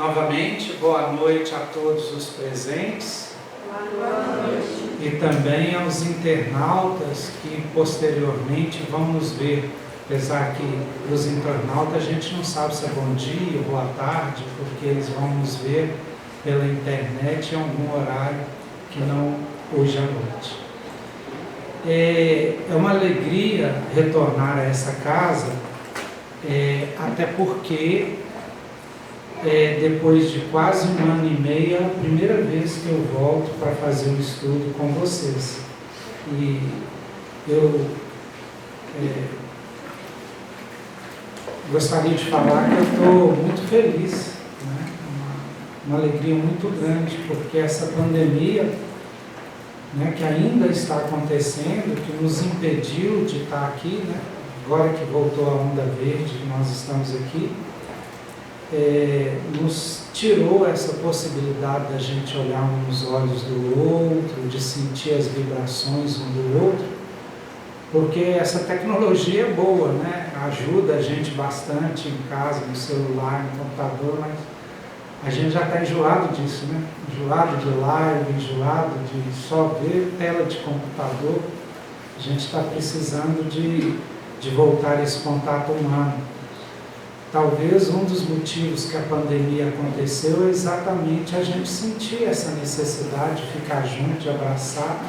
Novamente, boa noite a todos os presentes. Boa noite. E também aos internautas que posteriormente vão nos ver. Apesar que os internautas a gente não sabe se é bom dia, boa tarde, porque eles vão nos ver pela internet em algum horário que não hoje à noite. É uma alegria retornar a essa casa, até porque depois de quase um ano e meio, é a primeira vez que eu volto para fazer um estudo com vocês. E eu gostaria de falar que eu estou muito feliz, né? Uma alegria muito grande, porque essa pandemia, né, que ainda está acontecendo, que nos impediu de estar aqui, né? Agora que voltou a onda verde, nós estamos aqui, nos tirou essa possibilidade da gente olhar um nos olhos do outro, de sentir as vibrações um do outro, porque essa tecnologia é boa, né? Ajuda a gente bastante em casa, no celular, no computador, mas a gente já está enjoado disso, né? Enjoado de live, enjoado de só ver tela de computador. A gente está precisando de voltar a esse contato humano. Talvez um dos motivos que a pandemia aconteceu é exatamente a gente sentir essa necessidade de ficar junto, de abraçar.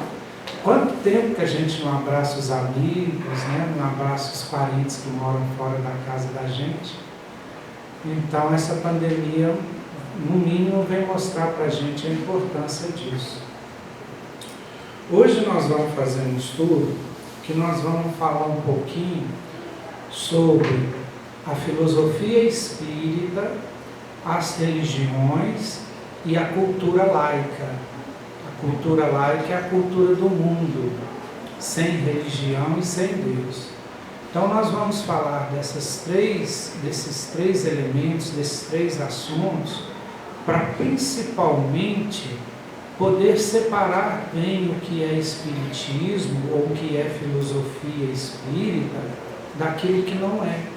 Quanto tempo que a gente não abraça os amigos, né? Não abraça os parentes que moram fora da casa da gente. Então essa pandemia, no mínimo, vem mostrar para a gente a importância disso. Hoje nós vamos fazer um estudo que nós vamos falar um pouquinho sobre a filosofia espírita, as religiões e a cultura laica. A cultura laica é a cultura do mundo, sem religião e sem Deus. Então nós vamos falar desses três elementos, desses três assuntos, para principalmente poder separar bem o que é espiritismo ou o que é filosofia espírita daquilo que não é.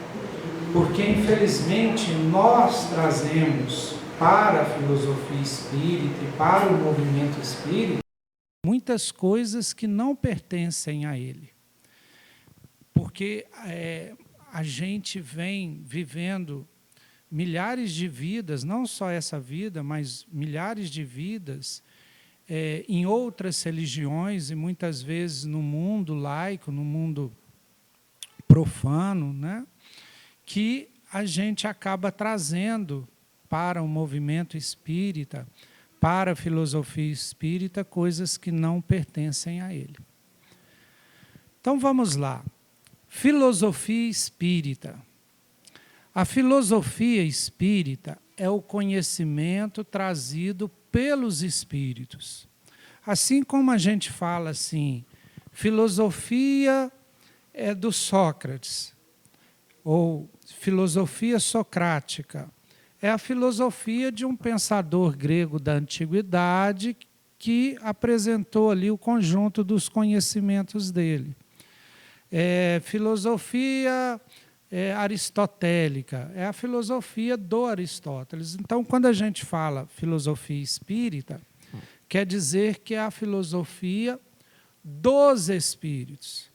Porque, infelizmente, nós trazemos para a filosofia espírita e para o movimento espírita muitas coisas que não pertencem a ele. Porque a gente vem vivendo milhares de vidas, não só essa vida, mas milhares de vidas em outras religiões e muitas vezes no mundo laico, no mundo profano, né? Que a gente acaba trazendo para o movimento espírita, para a filosofia espírita, coisas que não pertencem a ele. Então vamos lá. Filosofia espírita. A filosofia espírita é o conhecimento trazido pelos espíritos. Assim como a gente fala assim, filosofia é do Sócrates, ou filosofia socrática, é a filosofia de um pensador grego da antiguidade que apresentou ali o conjunto dos conhecimentos dele. Filosofia aristotélica, é a filosofia do Aristóteles. Então, quando a gente fala filosofia espírita, quer dizer que é a filosofia dos espíritos.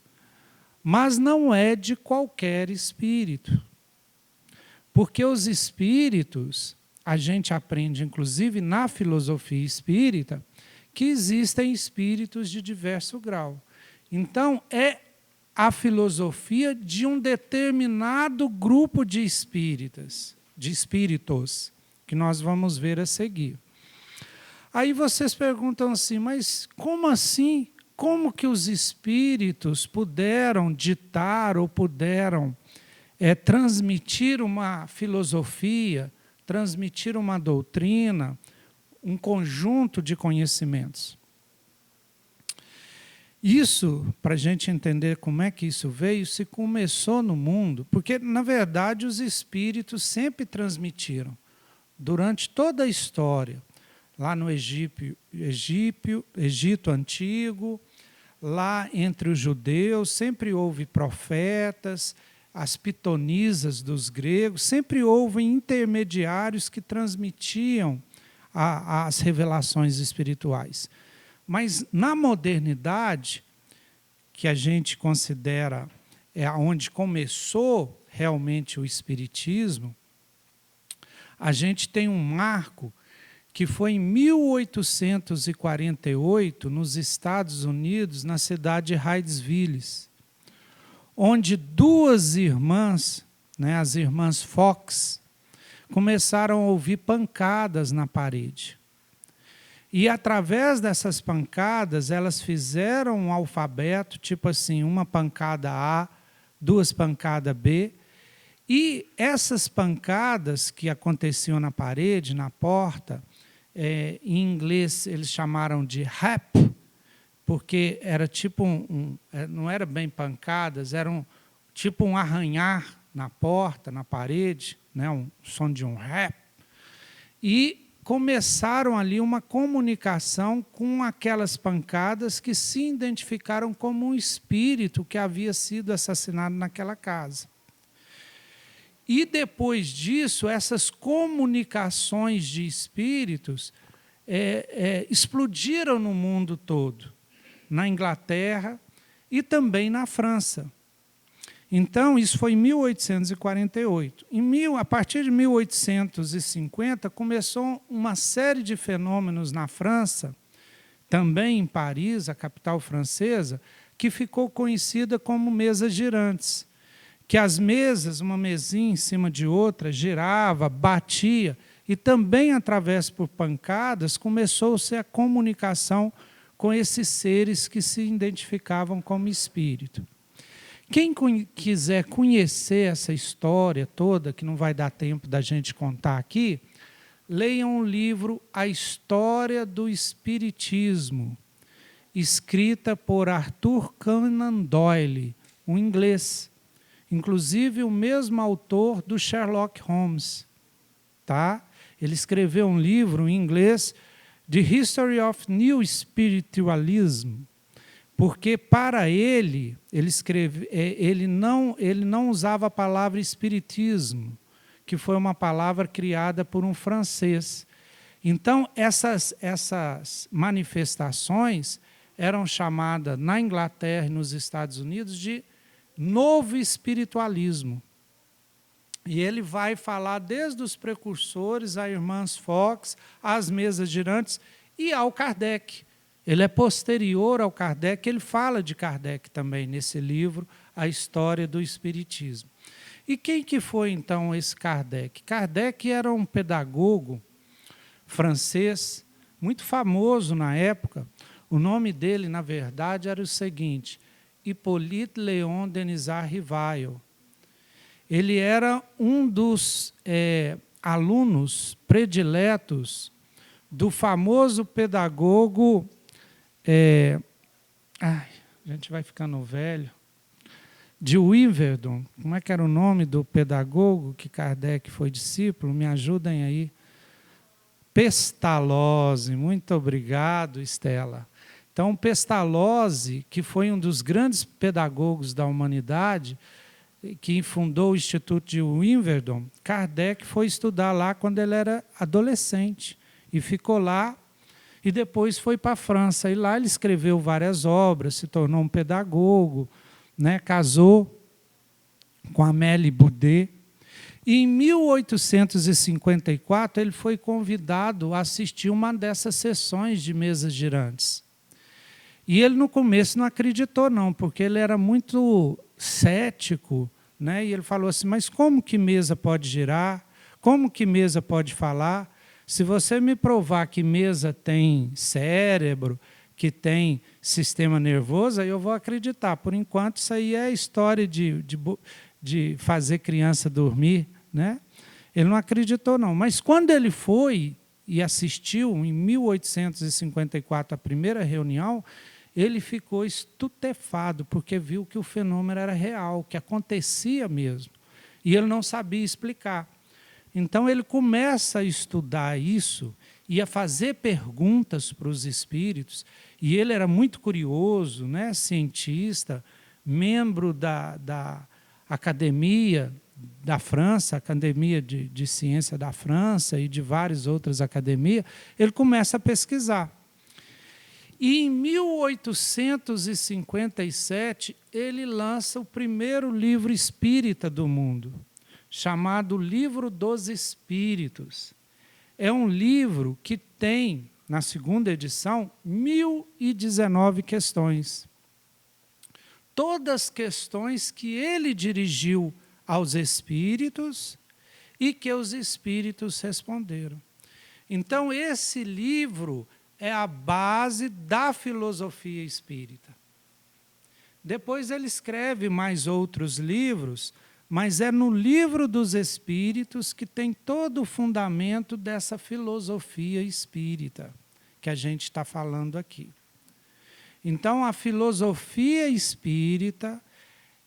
Mas não é de qualquer espírito. Porque os espíritos, a gente aprende, inclusive na filosofia espírita, que existem espíritos de diverso grau. Então, é a filosofia de um determinado grupo de espíritos, que nós vamos ver a seguir. Aí vocês perguntam assim, mas como assim? Como que os espíritos puderam ditar ou puderam transmitir uma filosofia, transmitir uma doutrina, um conjunto de conhecimentos? Isso, para a gente entender como é que isso veio, se começou no mundo, porque, na verdade, os espíritos sempre transmitiram, durante toda a história, lá no Egito Antigo, lá entre os judeus, sempre houve profetas, as pitonisas dos gregos, sempre houve intermediários que transmitiam as revelações espirituais. Mas, na modernidade, que a gente considera onde começou realmente o Espiritismo, a gente tem um marco que foi em 1848, nos Estados Unidos, na cidade de Hydesville, onde duas irmãs, né, as irmãs Fox, começaram a ouvir pancadas na parede. E, através dessas pancadas, elas fizeram um alfabeto, tipo assim, uma pancada A, duas pancadas B, e essas pancadas que aconteciam na parede, na porta, em inglês eles chamaram de rap, porque era tipo não era bem pancadas, era tipo um arranhar na porta, na parede, né, um som de um rap, e começaram ali uma comunicação com aquelas pancadas que se identificaram como um espírito que havia sido assassinado naquela casa. E, depois disso, essas comunicações de espíritos explodiram no mundo todo, na Inglaterra e também na França. Então, isso foi em 1848. A partir de 1850, começou uma série de fenômenos na França, também em Paris, a capital francesa, que ficou conhecida como mesas girantes. Que as mesas, uma mesinha em cima de outra, girava, batia, e também, através por pancadas, começou-se a comunicação com esses seres que se identificavam como espírito. Quem quiser conhecer essa história toda, que não vai dar tempo da gente contar aqui, leiam o livro A História do Espiritismo, escrita por Arthur Conan Doyle, um inglês. Inclusive, o mesmo autor do Sherlock Holmes. Tá? Ele escreveu um livro em inglês, The History of New Spiritualism, porque, para ele, ele não usava a palavra espiritismo, que foi uma palavra criada por um francês. Então, essas manifestações eram chamadas, na Inglaterra e nos Estados Unidos, de novo espiritualismo. E ele vai falar desde os precursores, a irmãs Fox, às mesas girantes e ao Kardec. Ele é posterior ao Kardec, ele fala de Kardec também nesse livro, A História do Espiritismo. E quem que foi, então, esse Kardec? Kardec era um pedagogo francês, muito famoso na época. O nome dele, na verdade, era o seguinte: Hippolyte Léon Denisard Rivail. Ele era um dos alunos prediletos do famoso pedagogo... a gente vai ficando velho. De Yverdon. Como é que era o nome do pedagogo que Kardec foi discípulo? Me ajudem aí. Pestalozzi. Muito obrigado, Estela. Então, Pestalozzi, que foi um dos grandes pedagogos da humanidade, que fundou o Instituto de Yverdon, Kardec foi estudar lá quando ele era adolescente, e ficou lá, e depois foi para a França. E lá ele escreveu várias obras, se tornou um pedagogo, né, casou com Amélie Boudet. E, em 1854, ele foi convidado a assistir uma dessas sessões de mesas girantes. E ele, no começo, não acreditou, não, porque ele era muito cético, né? E ele falou assim, mas como que mesa pode girar? Como que mesa pode falar? Se você me provar que mesa tem cérebro, que tem sistema nervoso, aí eu vou acreditar. Por enquanto, isso aí é história de fazer criança dormir, né? Ele não acreditou, não. Mas, quando ele foi e assistiu, em 1854, a primeira reunião, ele ficou estupefado, porque viu que o fenômeno era real, que acontecia mesmo. E ele não sabia explicar. Então, ele começa a estudar isso e a fazer perguntas para os espíritos. E ele era muito curioso, né, cientista, membro da academia da França, Academia de Ciência da França e de várias outras academias, ele começa a pesquisar. E em 1857, ele lança o primeiro livro espírita do mundo, chamado Livro dos Espíritos. É um livro que tem, na segunda edição, 1019 questões. Todas questões que ele dirigiu aos espíritos e que os espíritos responderam. Então, esse livro é a base da filosofia espírita. Depois ele escreve mais outros livros, mas é no Livro dos Espíritos que tem todo o fundamento dessa filosofia espírita que a gente está falando aqui. Então, a filosofia espírita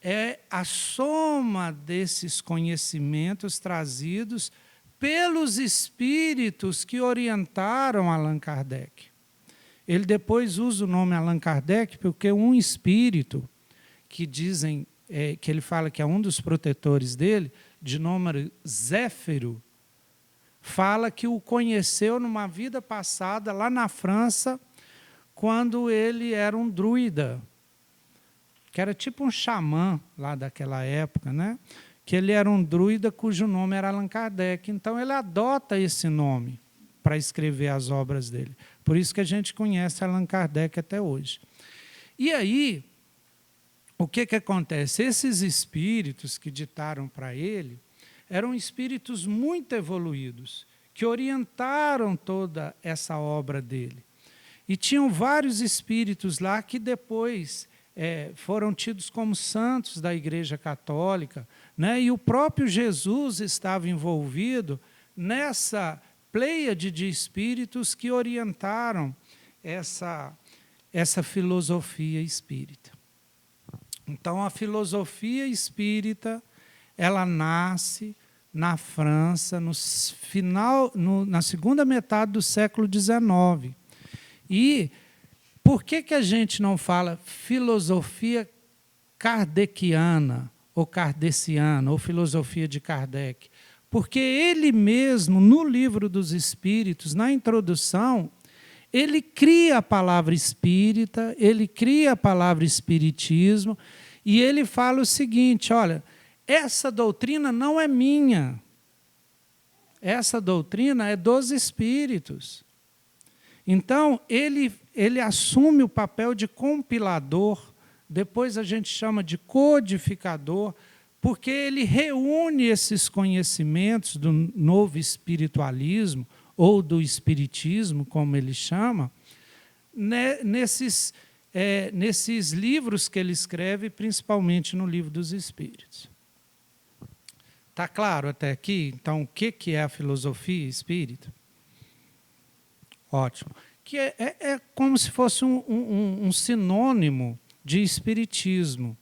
é a soma desses conhecimentos trazidos pelos espíritos que orientaram Allan Kardec. Ele depois usa o nome Allan Kardec porque um espírito que dizem, que ele fala que é um dos protetores dele, de nome Zéfiro, fala que o conheceu numa vida passada lá na França, quando ele era um druida, que era tipo um xamã lá daquela época, né? Que ele era um druida cujo nome era Allan Kardec. Então, ele adota esse nome para escrever as obras dele. Por isso que a gente conhece Allan Kardec até hoje. E aí, o que acontece? Esses espíritos que ditaram para ele eram espíritos muito evoluídos, que orientaram toda essa obra dele. E tinham vários espíritos lá que depois foram tidos como santos da Igreja Católica, né? E o próprio Jesus estava envolvido nessa pleiade de espíritos que orientaram essa filosofia espírita. Então, a filosofia espírita, ela nasce na França na segunda metade do século XIX. E por que a gente não fala filosofia kardeciana, ou kardeciana, ou filosofia de Kardec? Porque ele mesmo, no Livro dos Espíritos, na introdução, ele cria a palavra espírita, ele cria a palavra espiritismo, e ele fala o seguinte, olha, essa doutrina não é minha, essa doutrina é dos espíritos. Então, ele assume o papel de compilador, depois a gente chama de codificador, porque ele reúne esses conhecimentos do novo espiritualismo, ou do espiritismo, como ele chama, né, nesses livros que ele escreve, principalmente no Livro dos Espíritos. Está claro até aqui? Então, o que é a filosofia espírita? Ótimo. Que é como se fosse um sinônimo de espiritismo,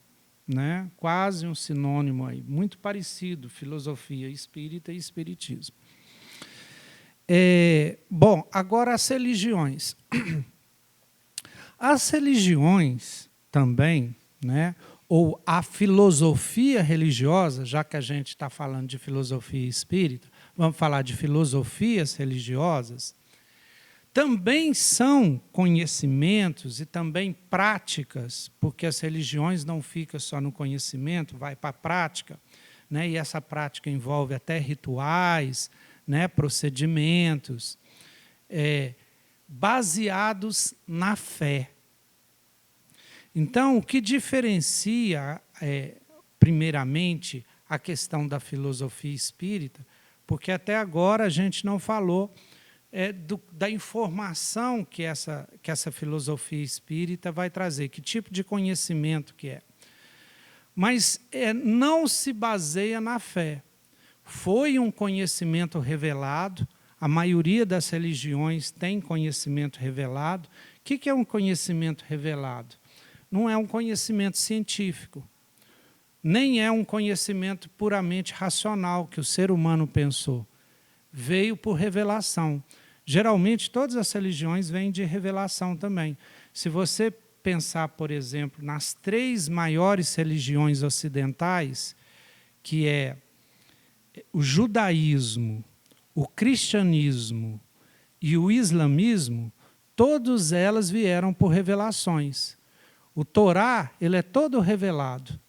né? Quase um sinônimo aí, muito parecido, filosofia espírita e espiritismo. Bom, agora as religiões. As religiões também, né, ou a filosofia religiosa, já que a gente está falando de filosofia espírita, vamos falar de filosofias religiosas, também são conhecimentos e também práticas, porque as religiões não ficam só no conhecimento, vai para a prática, né, e essa prática envolve até rituais, né, procedimentos, baseados na fé. Então, o que diferencia, primeiramente, a questão da filosofia espírita, porque até agora a gente não falou da informação que essa filosofia espírita vai trazer, que tipo de conhecimento que é. Mas não se baseia na fé. Foi um conhecimento revelado, a maioria das religiões tem conhecimento revelado. O que é um conhecimento revelado? Não é um conhecimento científico, nem é um conhecimento puramente racional, que o ser humano pensou. Veio por revelação. Geralmente, todas as religiões vêm de revelação também. Se você pensar, por exemplo, nas 3 maiores religiões ocidentais, que é o judaísmo, o cristianismo e o islamismo, todas elas vieram por revelações. O Torá, ele é todo revelado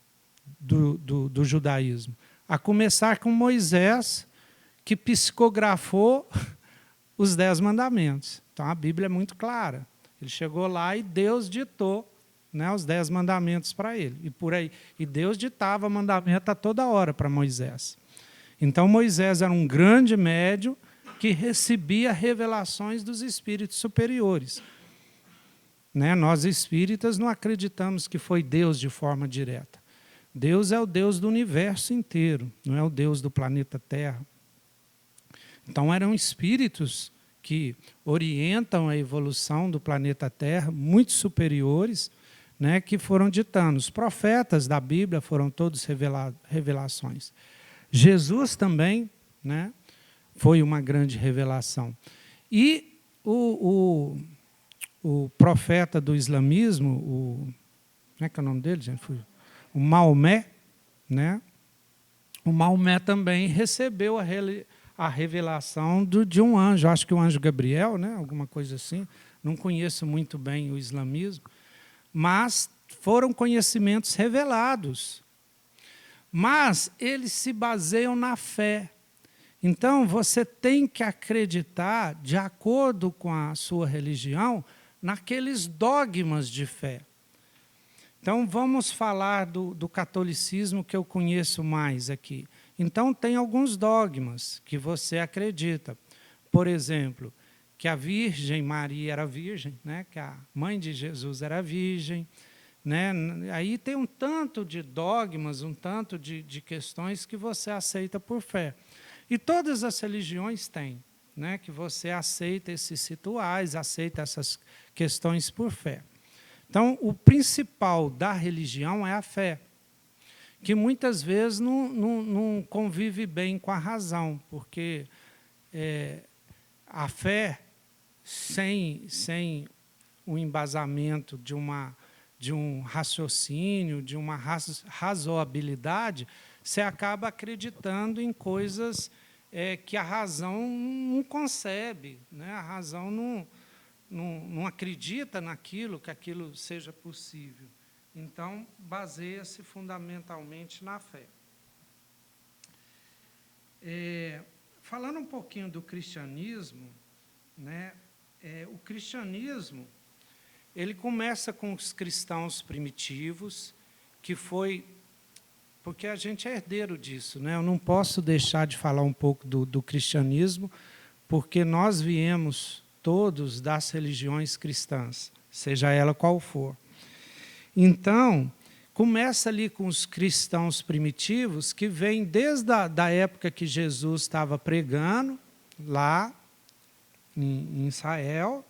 do judaísmo, a começar com Moisés, que psicografou os 10 mandamentos. Então, a Bíblia é muito clara. Ele chegou lá e Deus ditou, né, os 10 mandamentos para ele. E por aí, e Deus ditava mandamento a toda hora para Moisés. Então, Moisés era um grande médium que recebia revelações dos espíritos superiores. Né? Nós, espíritas, não acreditamos que foi Deus de forma direta. Deus é o Deus do universo inteiro, não é o Deus do planeta Terra. Então, eram espíritos que orientam a evolução do planeta Terra, muito superiores, né, que foram ditando. Os profetas da Bíblia foram todos revelações. Jesus também, né, foi uma grande revelação. E o profeta do islamismo, como é que é o nome dele, gente? O Maomé, né? O Maomé também recebeu a revelação de um anjo, acho que o anjo Gabriel, né? Alguma coisa assim. Não conheço muito bem o islamismo, mas foram conhecimentos revelados. Mas eles se baseiam na fé. Então, você tem que acreditar, de acordo com a sua religião, naqueles dogmas de fé. Então, vamos falar do catolicismo que eu conheço mais aqui. Então, tem alguns dogmas que você acredita. Por exemplo, que a Virgem Maria era virgem, né? Que a mãe de Jesus era virgem. Né? Aí tem um tanto de dogmas, um tanto de questões que você aceita por fé. E todas as religiões têm, né? Que você aceita esses rituais, aceita essas questões por fé. Então, o principal da religião é a fé, que muitas vezes não convive bem com a razão, porque a fé, sem o embasamento de um raciocínio, de uma razoabilidade, você acaba acreditando em coisas que a razão não concebe, né? A razão não acredita naquilo, que aquilo seja possível. Então, baseia-se fundamentalmente na fé. Falando um pouquinho do cristianismo, né? O cristianismo, ele começa com os cristãos primitivos, que foi... Porque a gente é herdeiro disso, né? Eu não posso deixar de falar um pouco do cristianismo, porque nós viemos todos das religiões cristãs, seja ela qual for. Então, começa ali com os cristãos primitivos, que vêm desde a época que Jesus estava pregando, lá em Israel,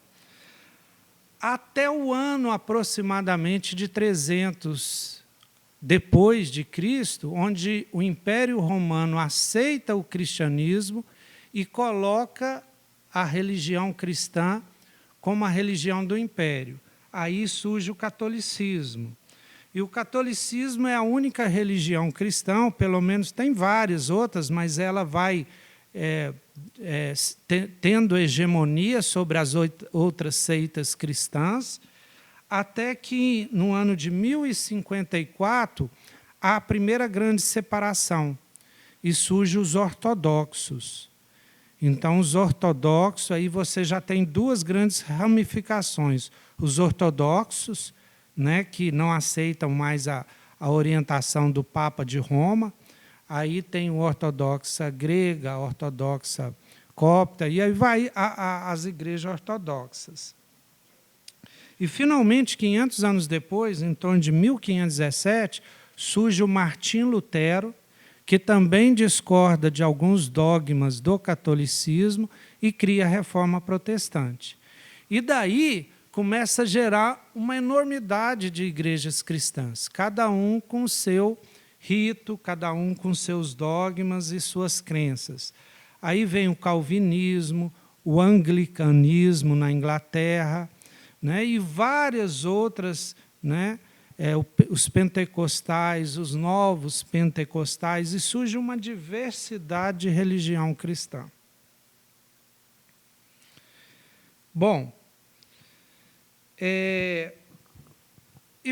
até o ano aproximadamente de 300 depois de Cristo, onde o Império Romano aceita o cristianismo e coloca a religião cristã como a religião do Império. Aí surge o catolicismo. E o catolicismo é a única religião cristã, pelo menos tem várias outras, mas ela vai tendo hegemonia sobre as outras seitas cristãs, até que, no ano de 1054, há a primeira grande separação, e surgem os ortodoxos. Então, os ortodoxos, aí você já tem duas grandes ramificações. Os ortodoxos, né, que não aceitam mais a orientação do Papa de Roma, aí tem o ortodoxa grega, a ortodoxa copta, e aí vai as igrejas ortodoxas. E, finalmente, 500 anos depois, em torno de 1517, surge o Martim Lutero, que também discorda de alguns dogmas do catolicismo e cria a Reforma Protestante. E daí começa a gerar uma enormidade de igrejas cristãs, cada um com o seu rito, cada um com seus dogmas e suas crenças. Aí vem o calvinismo, o anglicanismo na Inglaterra, né, e várias outras, né, os pentecostais, os novos pentecostais, e surge uma diversidade de religião cristã. Bom, e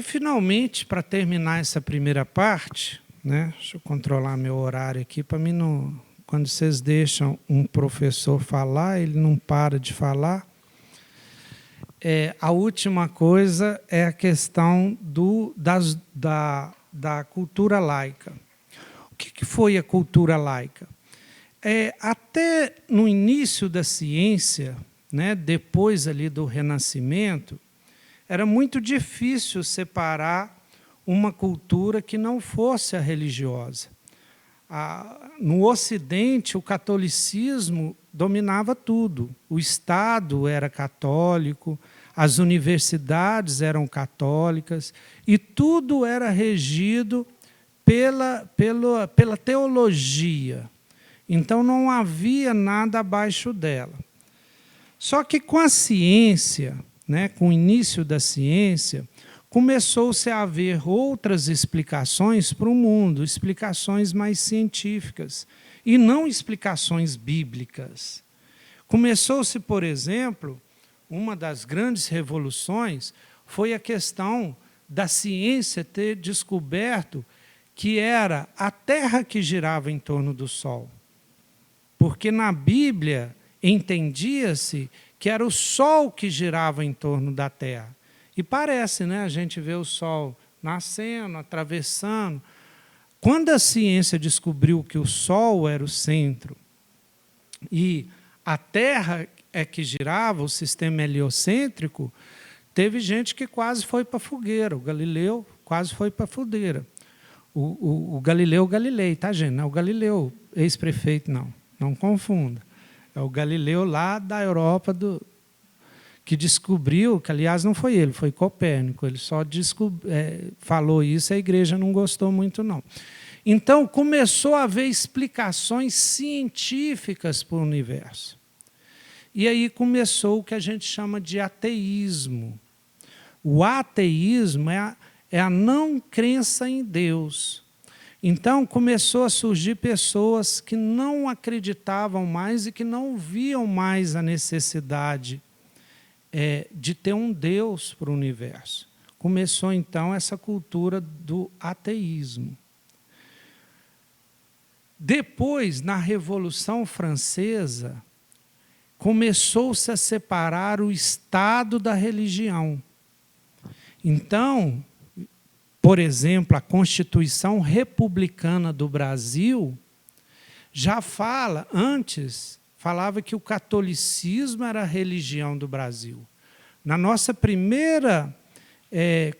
finalmente, para terminar essa primeira parte, né, deixa eu controlar meu horário aqui, para mim não... Quando vocês deixam um professor falar, ele não para de falar. A última coisa é a questão da cultura laica. O que foi a cultura laica? Até no início da ciência, né, depois ali do Renascimento, era muito difícil separar uma cultura que não fosse a religiosa. No Ocidente, o catolicismo dominava tudo. O Estado era católico, as universidades eram católicas, e tudo era regido pela teologia. Então, não havia nada abaixo dela. Só que com a ciência, né, com o início da ciência, começou-se a haver outras explicações para o mundo, explicações mais científicas, e não explicações bíblicas. Começou-se, por exemplo, uma das grandes revoluções foi a questão da ciência ter descoberto que era a Terra que girava em torno do Sol. Porque na Bíblia entendia-se que era o Sol que girava em torno da Terra. E parece, né? A gente vê o Sol nascendo, atravessando. Quando a ciência descobriu que o Sol era o centro e a Terra é que girava, o sistema heliocêntrico, teve gente que quase foi para a fogueira. O Galileu quase foi para a fogueira. O Galileu Galilei, tá, gente? Não é o Galileu, ex-prefeito, não confunda. É o Galileu lá da Europa, que descobriu, que aliás não foi ele, foi Copérnico, ele só falou isso, a igreja não gostou muito, não. Então, começou a haver explicações científicas para o universo. E aí começou o que a gente chama de ateísmo. O ateísmo é a não crença em Deus. Então, começou a surgir pessoas que não acreditavam mais e que não viam mais a necessidade de ter um Deus para o universo. Começou, então, essa cultura do ateísmo. Depois, na Revolução Francesa, começou-se a separar o Estado da religião. Então, por exemplo, a Constituição Republicana do Brasil já falava que o catolicismo era a religião do Brasil. Na nossa primeira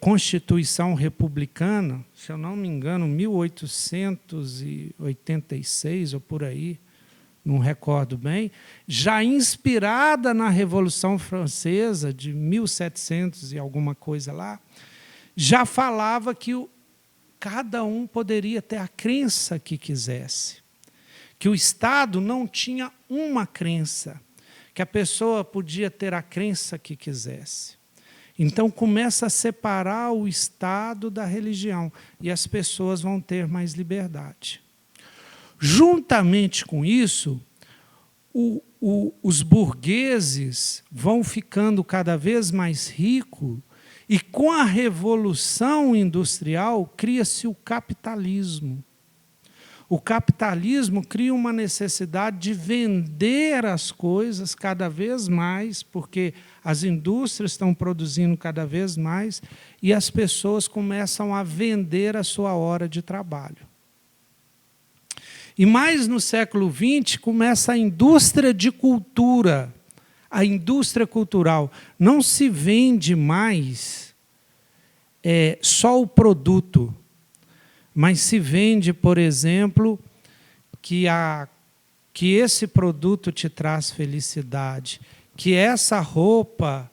Constituição Republicana, se eu não me engano, 1886 ou por aí, não recordo bem, já inspirada na Revolução Francesa de 1700 e alguma coisa lá, já falava que cada um poderia ter a crença que quisesse, que o Estado não tinha uma crença, que a pessoa podia ter a crença que quisesse. Então, começa a separar o Estado da religião, e as pessoas vão ter mais liberdade. Juntamente com isso, os burgueses vão ficando cada vez mais ricos, e com a Revolução Industrial cria-se o capitalismo. O capitalismo cria uma necessidade de vender as coisas cada vez mais, porque as indústrias estão produzindo cada vez mais, e as pessoas começam a vender a sua hora de trabalho. E mais no século XX começa a indústria de cultura, a indústria cultural. Não se vende mais só o produto, mas se vende, por exemplo, que esse produto te traz felicidade, que essa roupa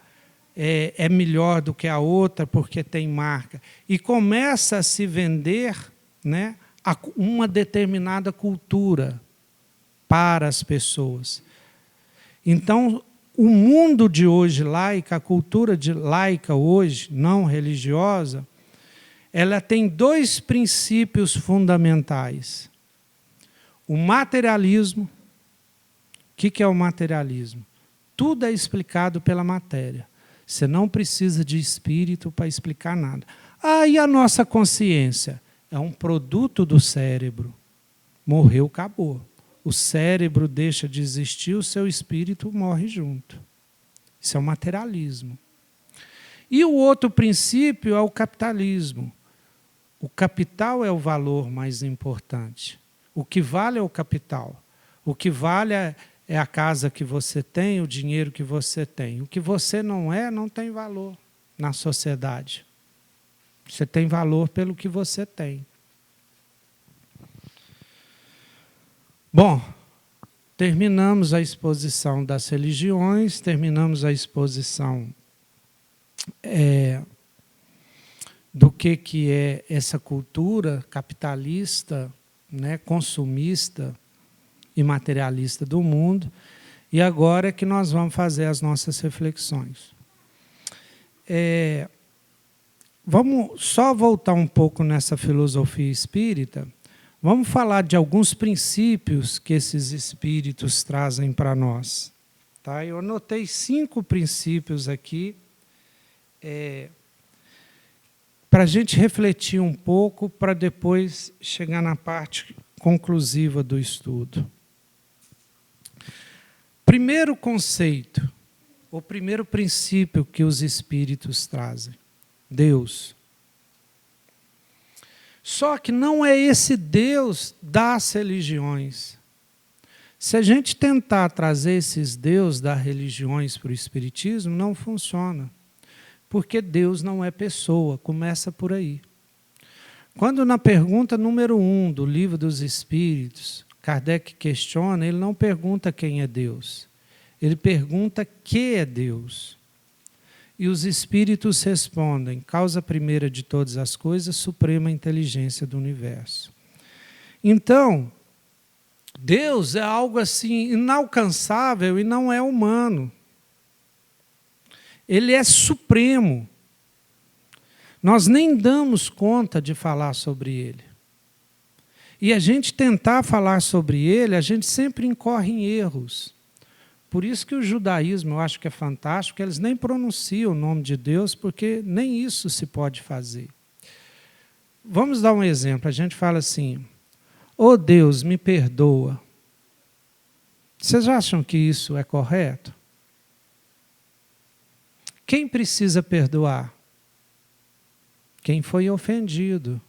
é melhor do que a outra porque tem marca. E começa a se vender, né, uma determinada cultura para as pessoas. Então, o mundo de hoje laica, a cultura laica hoje, não religiosa, ela tem dois princípios fundamentais. O materialismo. O que é o materialismo? Tudo é explicado pela matéria. Você não precisa de espírito para explicar nada. E a nossa consciência? É um produto do cérebro. Morreu, acabou. O cérebro deixa de existir, o seu espírito morre junto. Isso é o materialismo. E o outro princípio é o capitalismo. O capital é o valor mais importante. O que vale é o capital. O que vale é a casa que você tem, o dinheiro que você tem. O que você não é, não tem valor na sociedade. Você tem valor pelo que você tem. Bom, terminamos a exposição das religiões, terminamos a exposição do que é essa cultura capitalista, né, consumista e materialista do mundo, e agora é que nós vamos fazer as nossas reflexões. Vamos só voltar um pouco nessa filosofia espírita. Vamos falar de alguns princípios que esses espíritos trazem para nós. Tá? Eu anotei 5 princípios aqui, para a gente refletir um pouco, para depois chegar na parte conclusiva do estudo. Primeiro conceito, o primeiro princípio que os espíritos trazem: Deus. Só que não é esse Deus das religiões. Se a gente tentar trazer esses deuses das religiões para o espiritismo, não funciona. Porque Deus não é pessoa, começa por aí. Quando na pergunta número 1 do Livro dos Espíritos, Kardec questiona, ele não pergunta quem é Deus. Ele pergunta que é Deus. E os espíritos respondem: causa primeira de todas as coisas, suprema inteligência do universo. Então, Deus é algo assim inalcançável e não é humano. Ele é supremo. Nós nem damos conta de falar sobre ele. E a gente tentar falar sobre ele, a gente sempre incorre em erros. Por isso que o judaísmo, eu acho que é fantástico, eles nem pronunciam o nome de Deus, porque nem isso se pode fazer. Vamos dar um exemplo. A gente fala assim: "Oh Deus, me perdoa". Vocês acham que isso é correto? Quem precisa perdoar? Quem foi ofendido.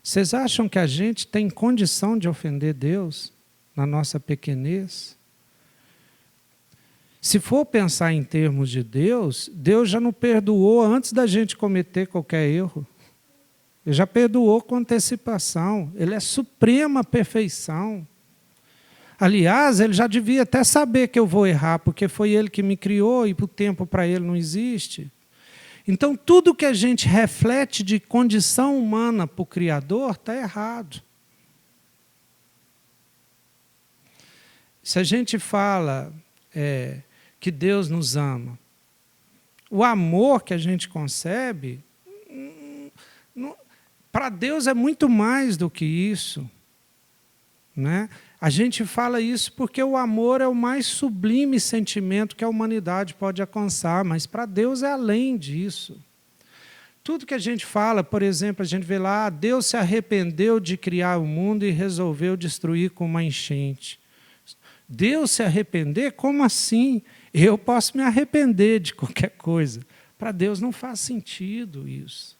Vocês acham que a gente tem condição de ofender Deus na nossa pequenez? Se for pensar em termos de Deus, Deus já nos perdoou antes da gente cometer qualquer erro. Ele já perdoou com antecipação. Ele é suprema perfeição. Aliás, ele já devia até saber que eu vou errar, porque foi ele que me criou e o tempo para ele não existe. Então, tudo que a gente reflete de condição humana para o Criador está errado. Se a gente fala que Deus nos ama, o amor que a gente concebe, para Deus é muito mais do que isso. Né? A gente fala isso porque o amor é o mais sublime sentimento que a humanidade pode alcançar, mas para Deus é além disso. Tudo que a gente fala, por exemplo, a gente vê lá, Deus se arrependeu de criar o mundo e resolveu destruir com uma enchente. Deus se arrepender? Como assim? Eu posso me arrepender de qualquer coisa. Para Deus não faz sentido isso.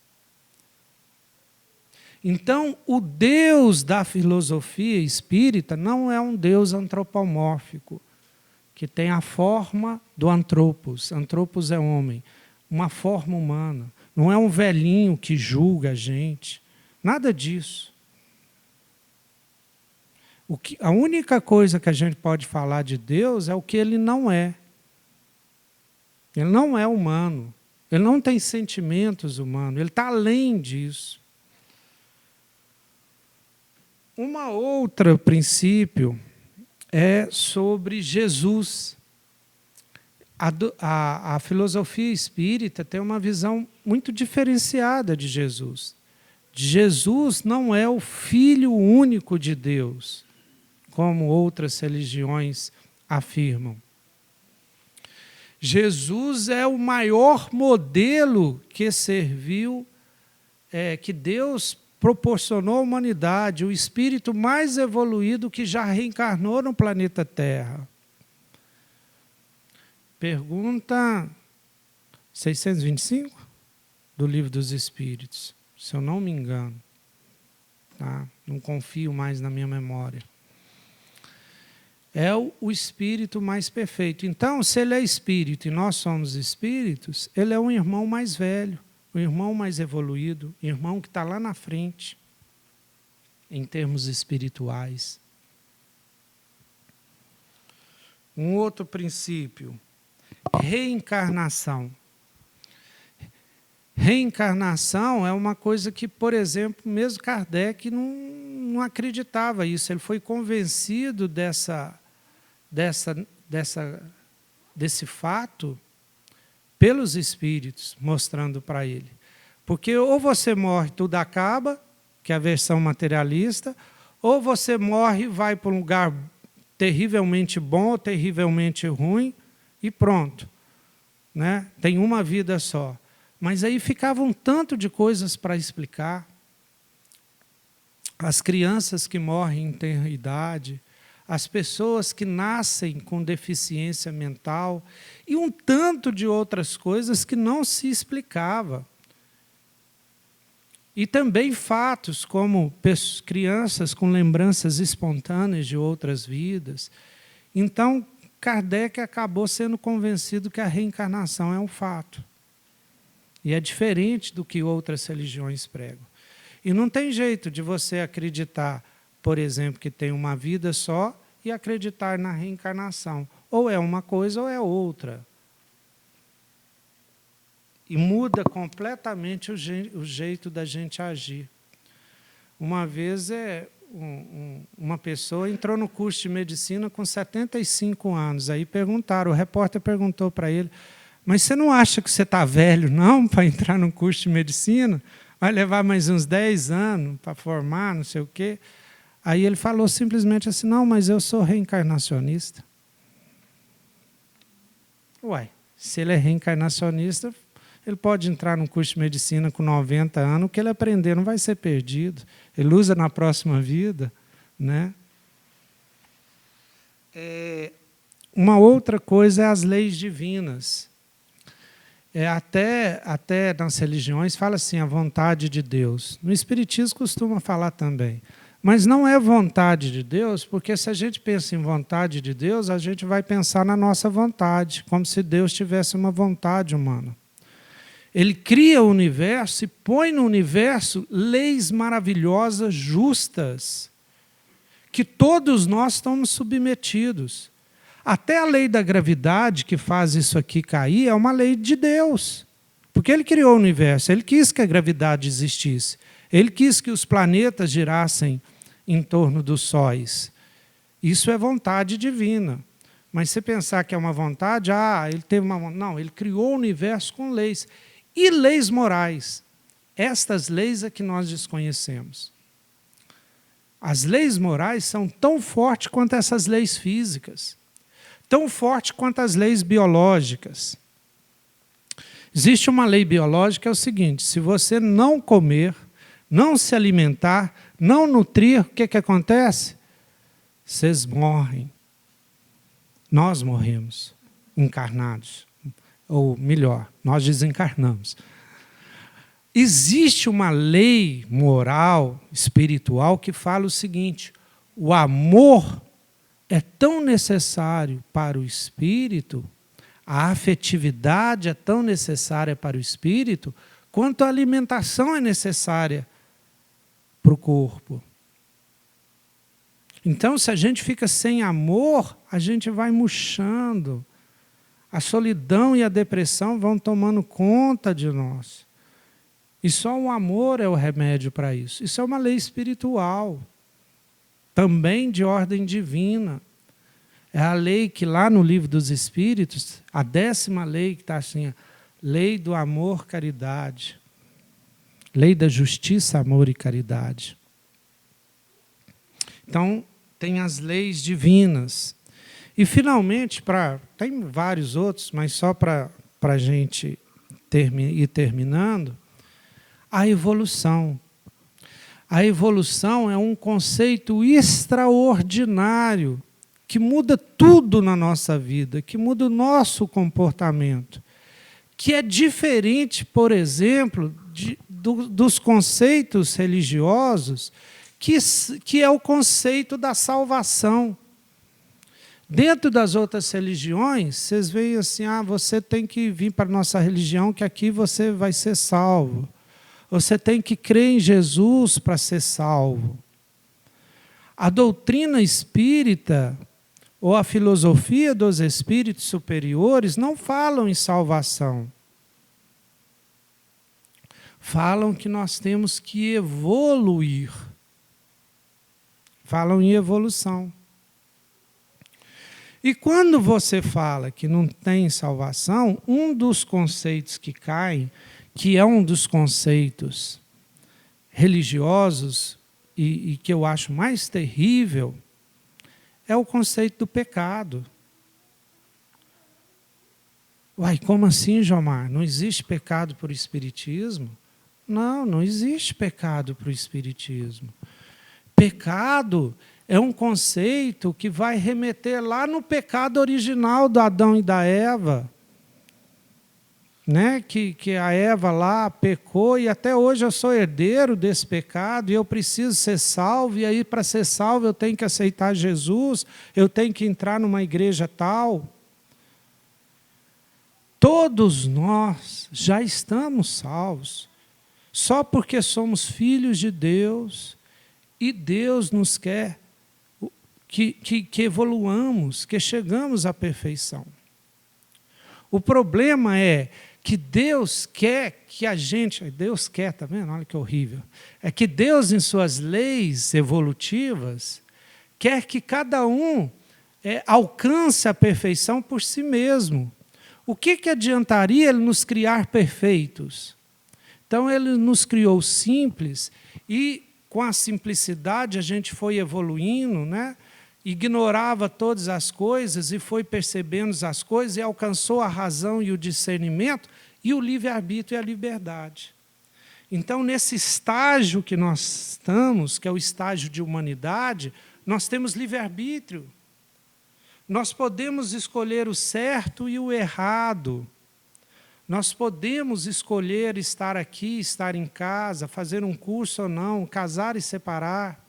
Então, o Deus da filosofia espírita não é um Deus antropomórfico, que tem a forma do antropos. Antropos é homem, uma forma humana. Não é um velhinho que julga a gente. Nada disso. A única coisa que a gente pode falar de Deus é o que ele não é. Ele não é humano. Ele não tem sentimentos humanos. Ele está além disso. Uma outra princípio é sobre Jesus. A filosofia espírita tem uma visão muito diferenciada de Jesus. Jesus não é o Filho único de Deus, como outras religiões afirmam. Jesus é o maior modelo que serviu, que Deus proporcionou à humanidade, o espírito mais evoluído que já reencarnou no planeta Terra. Pergunta 625 do Livro dos Espíritos, se eu não me engano. Tá? Não confio mais na minha memória. É o espírito mais perfeito. Então, se ele é espírito e nós somos espíritos, ele é um irmão mais velho, um irmão mais evoluído, um irmão que está lá na frente, em termos espirituais. Um outro princípio, reencarnação. Reencarnação é uma coisa que, por exemplo, mesmo Kardec não acreditava isso. Ele foi convencido desse fato pelos espíritos, mostrando para ele. Porque ou você morre, tudo acaba, que é a versão materialista, ou você morre e vai para um lugar terrivelmente bom ou terrivelmente ruim e pronto. Né? Tem uma vida só. Mas aí ficava um tanto de coisas para explicar. As crianças que morrem em tenra idade, as pessoas que nascem com deficiência mental e um tanto de outras coisas que não se explicava. E também fatos como crianças com lembranças espontâneas de outras vidas. Então, Kardec acabou sendo convencido que a reencarnação é um fato. E é diferente do que outras religiões pregam. E não tem jeito de você acreditar, por exemplo, que tem uma vida só e acreditar na reencarnação. Ou é uma coisa ou é outra. E muda completamente o jeito da gente agir. Uma vez uma pessoa entrou no curso de medicina com 75 anos. Aí perguntaram, o repórter perguntou para ele, mas você não acha que você está velho, não, para entrar no curso de medicina? Vai levar mais uns 10 anos para formar, não sei o quê. Aí ele falou simplesmente assim, não, mas eu sou reencarnacionista. Uai, se ele é reencarnacionista, ele pode entrar no curso de medicina com 90 anos, o que ele aprender não vai ser perdido. Ele usa na próxima vida. Né? Uma outra coisa é as leis divinas. Até nas religiões fala assim, a vontade de Deus. No Espiritismo costuma falar também. Mas não é vontade de Deus, porque se a gente pensa em vontade de Deus, a gente vai pensar na nossa vontade, como se Deus tivesse uma vontade humana. Ele cria o universo e põe no universo leis maravilhosas, justas, que todos nós estamos submetidos. Até a lei da gravidade, que faz isso aqui cair, é uma lei de Deus. Porque ele criou o universo, ele quis que a gravidade existisse. Ele quis que os planetas girassem em torno dos sóis. Isso é vontade divina. Mas se pensar que é uma vontade, ele teve uma vontade. Não, ele criou o universo com leis. E leis morais. Estas leis é que nós desconhecemos. As leis morais são tão fortes quanto essas leis físicas. Tão forte quanto as leis biológicas. Existe uma lei biológica, é o seguinte, se você não comer, não se alimentar, não nutrir, o que acontece? Vocês morrem. Nós morremos, encarnados. Ou melhor, nós desencarnamos. Existe uma lei moral, espiritual, que fala o seguinte, o amor é tão necessário para o espírito, a afetividade é tão necessária para o espírito, quanto a alimentação é necessária para o corpo. Então, se a gente fica sem amor, a gente vai murchando. A solidão e a depressão vão tomando conta de nós. E só o amor é o remédio para isso. Isso é uma lei espiritual. Também de ordem divina. É a lei que lá no Livro dos Espíritos, a 10ª lei que está assim, lei do amor, caridade. Lei da justiça, amor e caridade. Então, tem as leis divinas. E, finalmente, tem vários outros, mas só para a gente ir terminando, a evolução. A evolução é um conceito extraordinário que muda tudo na nossa vida, que muda o nosso comportamento, que é diferente, por exemplo, dos conceitos religiosos, que é o conceito da salvação. Dentro das outras religiões, vocês veem assim, você tem que vir para a nossa religião, que aqui você vai ser salvo. Você tem que crer em Jesus para ser salvo. A doutrina espírita, ou a filosofia dos espíritos superiores, não falam em salvação. Falam que nós temos que evoluir. Falam em evolução. E quando você fala que não tem salvação, um dos conceitos que caem, que é um dos conceitos religiosos e que eu acho mais terrível, é o conceito do pecado. Uai, como assim, Jomar? Não existe pecado para o Espiritismo? Não, não existe pecado para o Espiritismo. Pecado é um conceito que vai remeter lá no pecado original do Adão e da Eva. Né? Que a Eva lá pecou e até hoje eu sou herdeiro desse pecado e eu preciso ser salvo, e aí para ser salvo eu tenho que aceitar Jesus, eu tenho que entrar numa igreja tal. Todos nós já estamos salvos, só porque somos filhos de Deus e Deus nos quer que evoluamos, que chegamos à perfeição. O problema é que Deus quer que a gente... Deus quer, está vendo? Olha que horrível. É que Deus, em suas leis evolutivas, quer que cada um alcance a perfeição por si mesmo. O que adiantaria Ele nos criar perfeitos? Então, Ele nos criou simples e, com a simplicidade, a gente foi evoluindo, né? Ignorava todas as coisas e foi percebendo as coisas e alcançou a razão e o discernimento e o livre-arbítrio e a liberdade. Então, nesse estágio que nós estamos, que é o estágio de humanidade, nós temos livre-arbítrio. Nós podemos escolher o certo e o errado. Nós podemos escolher estar aqui, estar em casa, fazer um curso ou não, casar e separar.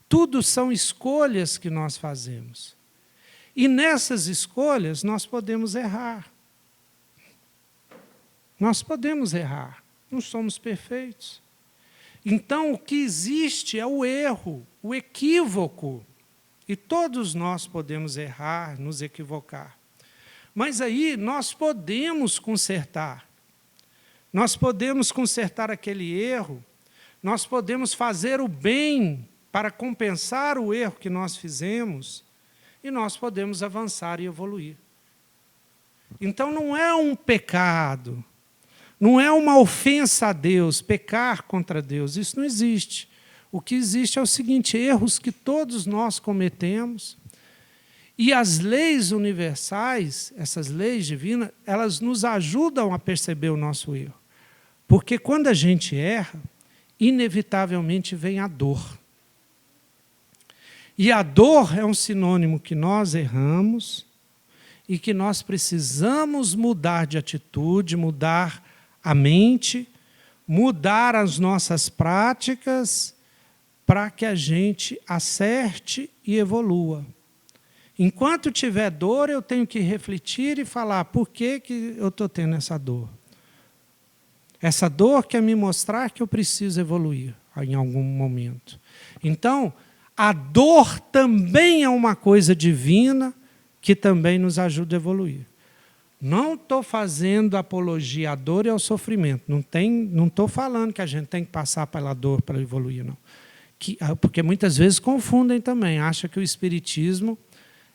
Tudo são escolhas que nós fazemos. E nessas escolhas nós podemos errar. Nós podemos errar. Não somos perfeitos. Então o que existe é o erro, o equívoco. E todos nós podemos errar, nos equivocar. Mas aí nós podemos consertar. Nós podemos consertar aquele erro. Nós podemos fazer o bem para compensar o erro que nós fizemos, e nós podemos avançar e evoluir. Então, não é um pecado, não é uma ofensa a Deus, pecar contra Deus, isso não existe. O que existe é o seguinte, erros que todos nós cometemos, e as leis universais, essas leis divinas, elas nos ajudam a perceber o nosso erro. Porque quando a gente erra, inevitavelmente vem a dor. E a dor é um sinônimo que nós erramos e que nós precisamos mudar de atitude, mudar a mente, mudar as nossas práticas para que a gente acerte e evolua. Enquanto tiver dor, eu tenho que refletir e falar por que eu estou tendo essa dor. Essa dor quer me mostrar que eu preciso evoluir em algum momento. Então, a dor também é uma coisa divina que também nos ajuda a evoluir. Não estou fazendo apologia à dor e ao sofrimento. Não estou falando que a gente tem que passar pela dor para evoluir, não. Porque muitas vezes confundem também. Acham que o Espiritismo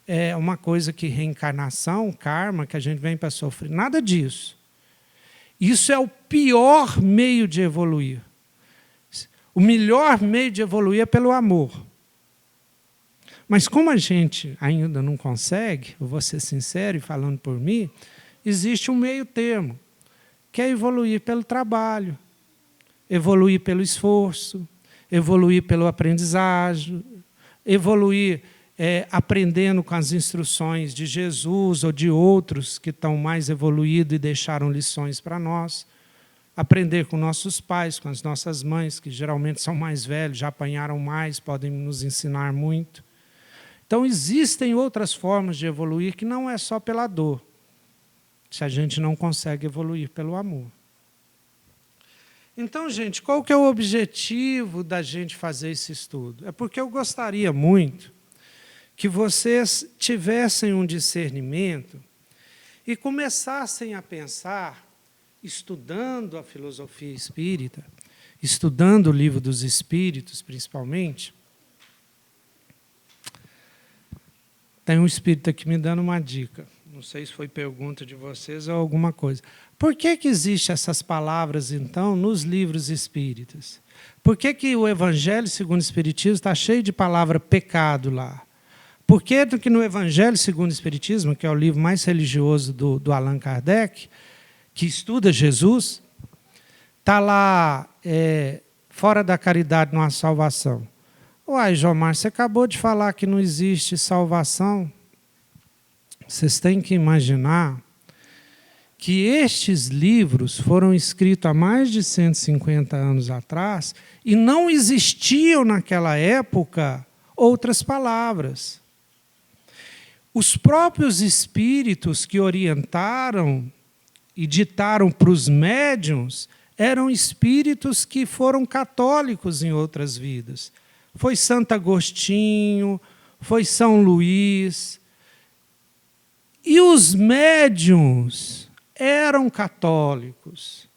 é uma coisa que reencarnação, karma, que a gente vem para sofrer. Nada disso. Isso é o pior meio de evoluir. O melhor meio de evoluir é pelo amor. Mas como a gente ainda não consegue, eu vou ser sincero e falando por mim, existe um meio termo, que é evoluir pelo trabalho, evoluir pelo esforço, evoluir pelo aprendizagem, evoluir aprendendo com as instruções de Jesus ou de outros que estão mais evoluídos e deixaram lições para nós, aprender com nossos pais, com as nossas mães, que geralmente são mais velhos, já apanharam mais, podem nos ensinar muito. Então, existem outras formas de evoluir que não é só pela dor, se a gente não consegue evoluir pelo amor. Então, gente, qual que é o objetivo da gente fazer esse estudo? É porque eu gostaria muito que vocês tivessem um discernimento e começassem a pensar, estudando a filosofia espírita, estudando o Livro dos Espíritos, principalmente. Tem um espírito aqui me dando uma dica. Não sei se foi pergunta de vocês ou alguma coisa. Por que existem essas palavras, então, nos livros espíritas? Por que o Evangelho segundo o Espiritismo está cheio de palavra pecado lá? Por que no Evangelho segundo o Espiritismo, que é o livro mais religioso do Allan Kardec, que estuda Jesus, está lá, fora da caridade não há salvação? Uai, Jomar, você acabou de falar que não existe salvação. Vocês têm que imaginar que estes livros foram escritos há mais de 150 anos atrás e não existiam naquela época outras palavras. Os próprios espíritos que orientaram e ditaram para os médiuns eram espíritos que foram católicos em outras vidas. Foi Santo Agostinho, foi São Luís. E os médiuns eram católicos.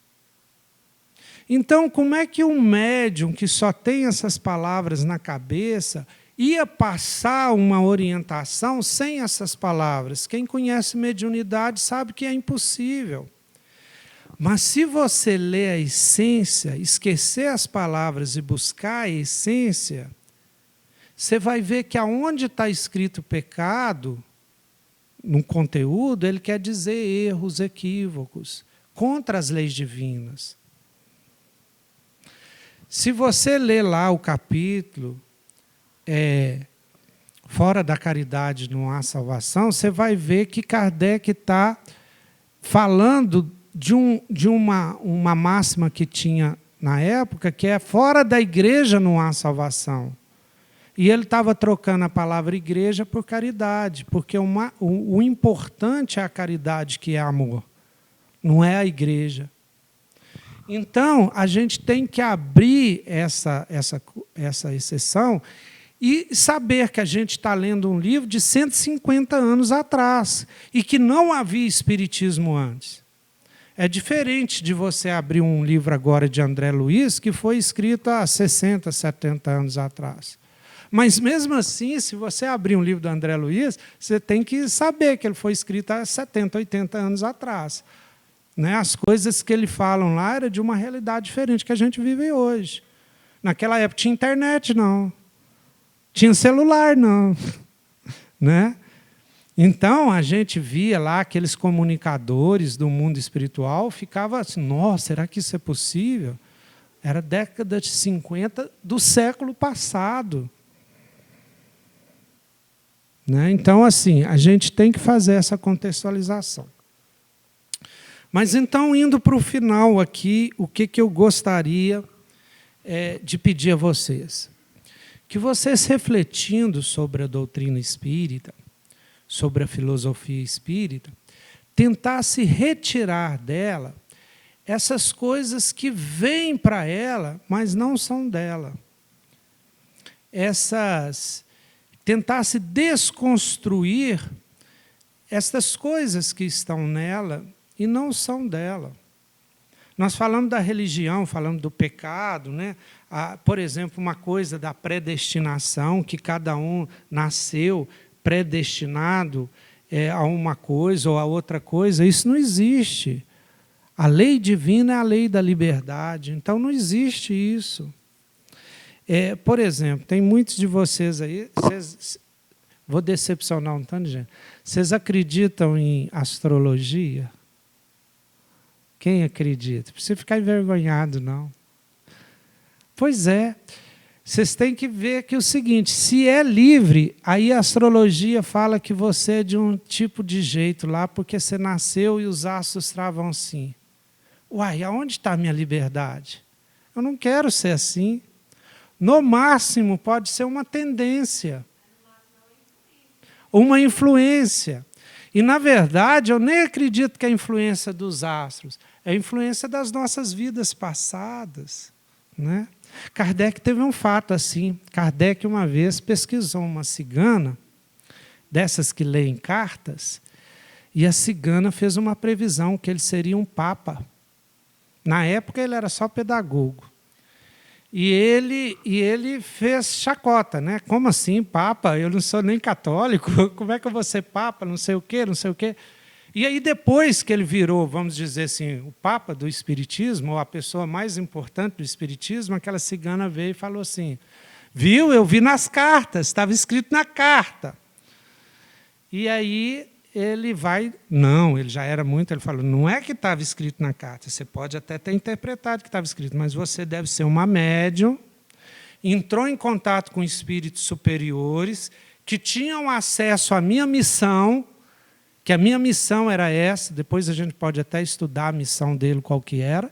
Então, como é que um médium que só tem essas palavras na cabeça ia passar uma orientação sem essas palavras? Quem conhece mediunidade sabe que é impossível. Mas se você ler a essência, esquecer as palavras e buscar a essência, você vai ver que aonde está escrito pecado, no conteúdo, ele quer dizer erros, equívocos, contra as leis divinas. Se você ler lá o capítulo, fora da caridade não há salvação, você vai ver que Kardec está falando de uma máxima que tinha na época, que é fora da igreja não há salvação. E ele estava trocando a palavra igreja por caridade, porque o importante é a caridade, que é amor, não é a igreja. Então, a gente tem que abrir essa exceção e saber que a gente está lendo um livro de 150 anos atrás e que não havia espiritismo antes. É diferente de você abrir um livro agora de André Luiz, que foi escrito há 60, 70 anos atrás. Mas, mesmo assim, se você abrir um livro do André Luiz, você tem que saber que ele foi escrito há 70, 80 anos atrás. Né? As coisas que ele fala lá eram de uma realidade diferente que a gente vive hoje. Naquela época tinha internet, não. Tinha celular, não. Né? Então, a gente via lá aqueles comunicadores do mundo espiritual, ficava assim, nossa, será que isso é possível? Era década de 50 do século passado. Né? Então, assim, a gente tem que fazer essa contextualização. Mas, então, indo para o final aqui, o que eu gostaria de pedir a vocês? Que vocês, refletindo sobre a doutrina espírita, sobre a filosofia espírita, tentassem retirar dela essas coisas que vêm para ela, mas não são dela. Tentasse desconstruir essas coisas que estão nela e não são dela. Nós falamos da religião, falamos do pecado, né? Por exemplo, uma coisa da predestinação, que cada um nasceu predestinado a uma coisa ou a outra coisa, isso não existe. A lei divina é a lei da liberdade, então não existe isso. Por exemplo, tem muitos de vocês aí, vou decepcionar um tanto de gente. Vocês acreditam em astrologia? Quem acredita? Não precisa ficar envergonhado, não. Pois é. Vocês têm que ver que é o seguinte, se é livre, aí a astrologia fala que você é de um tipo de jeito lá, porque você nasceu e os astros travam assim. Uai, aonde está a minha liberdade? Eu não quero ser assim. No máximo, pode ser uma tendência. Uma influência. E, na verdade, eu nem acredito que é a influência dos astros. É a influência das nossas vidas passadas, né? Kardec teve um fato assim. Kardec, uma vez, pesquisou uma cigana, dessas que leem cartas, e a cigana fez uma previsão que ele seria um papa. Na época, ele era só pedagogo. E ele fez chacota, né? Como assim, papa? Eu não sou nem católico, como é que eu vou ser papa? Não sei o quê, não sei o quê. E aí, depois que ele virou, vamos dizer assim, o papa do espiritismo, ou a pessoa mais importante do espiritismo, aquela cigana veio e falou assim, viu, eu vi nas cartas, estava escrito na carta. E aí ele vai, não, ele já era muito, ele falou, não é que estava escrito na carta, você pode até ter interpretado que estava escrito, mas você deve ser uma médium, entrou em contato com espíritos superiores, que tinham acesso à minha missão, que a minha missão era essa, depois a gente pode até estudar a missão dele, qual que era,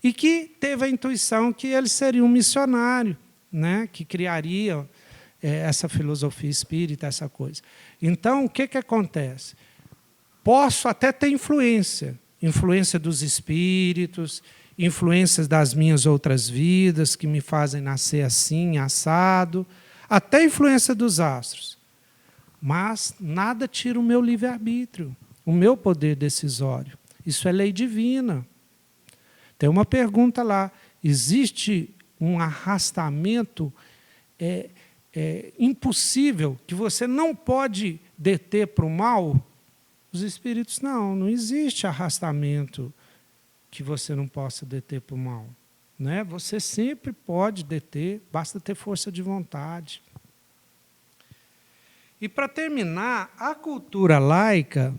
e que teve a intuição que ele seria um missionário, né, que criaria essa filosofia espírita, essa coisa. Então, o que acontece? Posso até ter influência dos espíritos, influências das minhas outras vidas, que me fazem nascer assim, assado, até influência dos astros. Mas nada tira o meu livre-arbítrio, o meu poder decisório. Isso é lei divina. Tem uma pergunta lá, existe um arrastamento impossível, que você não pode deter para o mal? Os espíritos, não existe arrastamento que você não possa deter para o mal, né? Você sempre pode deter, basta ter força de vontade. E, para terminar, a cultura laica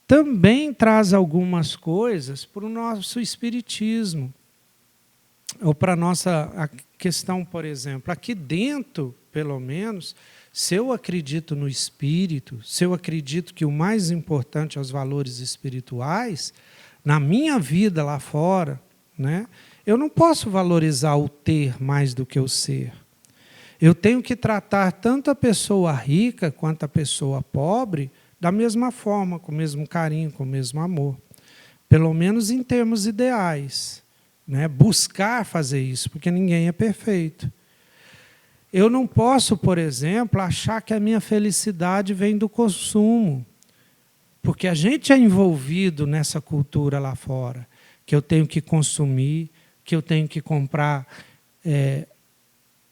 também traz algumas coisas para o nosso espiritismo, ou para a nossa questão, por exemplo, aqui dentro, pelo menos, se eu acredito no espírito, se eu acredito que o mais importante é os valores espirituais, na minha vida lá fora, né, eu não posso valorizar o ter mais do que o ser. Eu tenho que tratar tanto a pessoa rica quanto a pessoa pobre da mesma forma, com o mesmo carinho, com o mesmo amor. Pelo menos em termos ideais, né? Buscar fazer isso, porque ninguém é perfeito. Eu não posso, por exemplo, achar que a minha felicidade vem do consumo, porque a gente é envolvido nessa cultura lá fora, que eu tenho que consumir, que eu tenho que comprar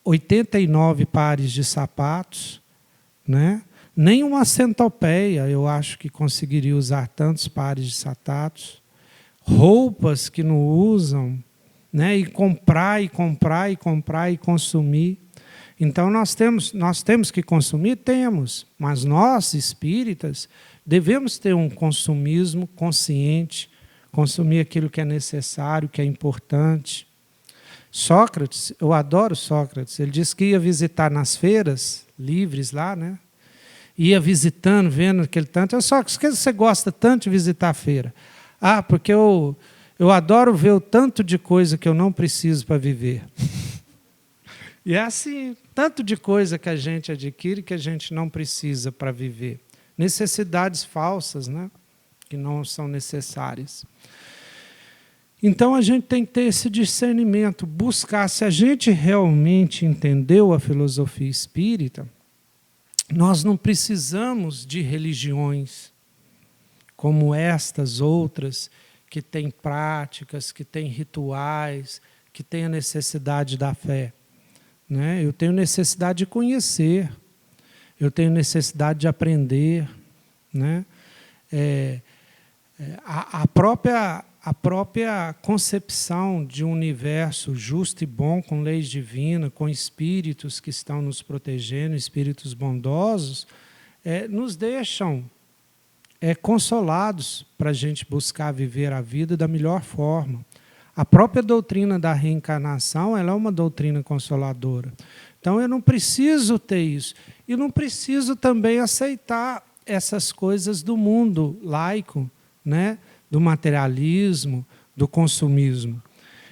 89 pares de sapatos, né? Nem uma centopeia eu acho que conseguiria usar tantos pares de sapatos, roupas que não usam, né? E comprar, e comprar, e comprar, e consumir. Então, nós temos que consumir? Temos, mas nós, espíritas, devemos ter um consumismo consciente, consumir aquilo que é necessário, que é importante. Sócrates, eu adoro Sócrates, ele disse que ia visitar nas feiras livres lá, né? Ia visitando, vendo aquele tanto. Eu, Sócrates, por que você gosta tanto de visitar a feira? Ah, porque eu adoro ver o tanto de coisa que eu não preciso para viver. E é assim, tanto de coisa que a gente adquire que a gente não precisa para viver. Necessidades falsas, né? Que não são necessárias. Então, a gente tem que ter esse discernimento, buscar. Se a gente realmente entendeu a filosofia espírita, nós não precisamos de religiões como estas outras, que têm práticas, que têm rituais, que têm a necessidade da fé. Né? Eu tenho necessidade de conhecer, eu tenho necessidade de aprender. Né? A a própria concepção de um universo justo e bom, com leis divinas, com espíritos que estão nos protegendo, espíritos bondosos, nos deixam consolados para a gente buscar viver a vida da melhor forma. A própria doutrina da reencarnação, ela é uma doutrina consoladora. Então, eu não preciso ter isso. E não preciso também aceitar essas coisas do mundo laico, né? Do materialismo, do consumismo.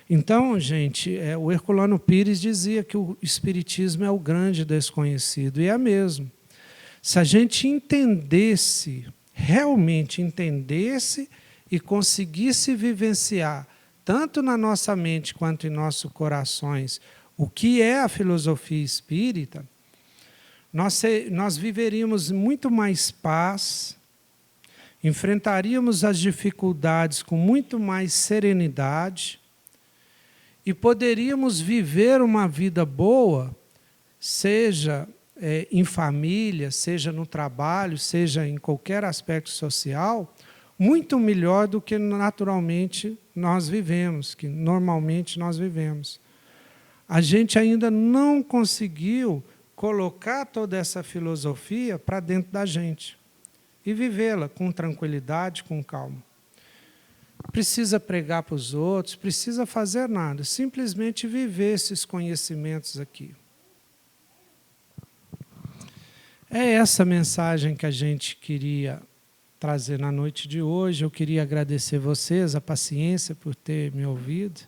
Então, gente, o Herculano Pires dizia que o espiritismo é o grande desconhecido, e é mesmo. Se a gente entendesse, realmente entendesse e conseguisse vivenciar, tanto na nossa mente quanto em nossos corações, o que é a filosofia espírita, nós viveríamos muito mais paz, enfrentaríamos as dificuldades com muito mais serenidade e poderíamos viver uma vida boa, seja em família, seja no trabalho, seja em qualquer aspecto social, muito melhor do que naturalmente nós vivemos, que normalmente nós vivemos. A gente ainda não conseguiu colocar toda essa filosofia para dentro da gente e vivê-la com tranquilidade, com calma. Precisa pregar para os outros, precisa fazer nada, simplesmente viver esses conhecimentos aqui. É essa mensagem que a gente queria trazer na noite de hoje. Eu queria agradecer vocês a paciência por ter me ouvido.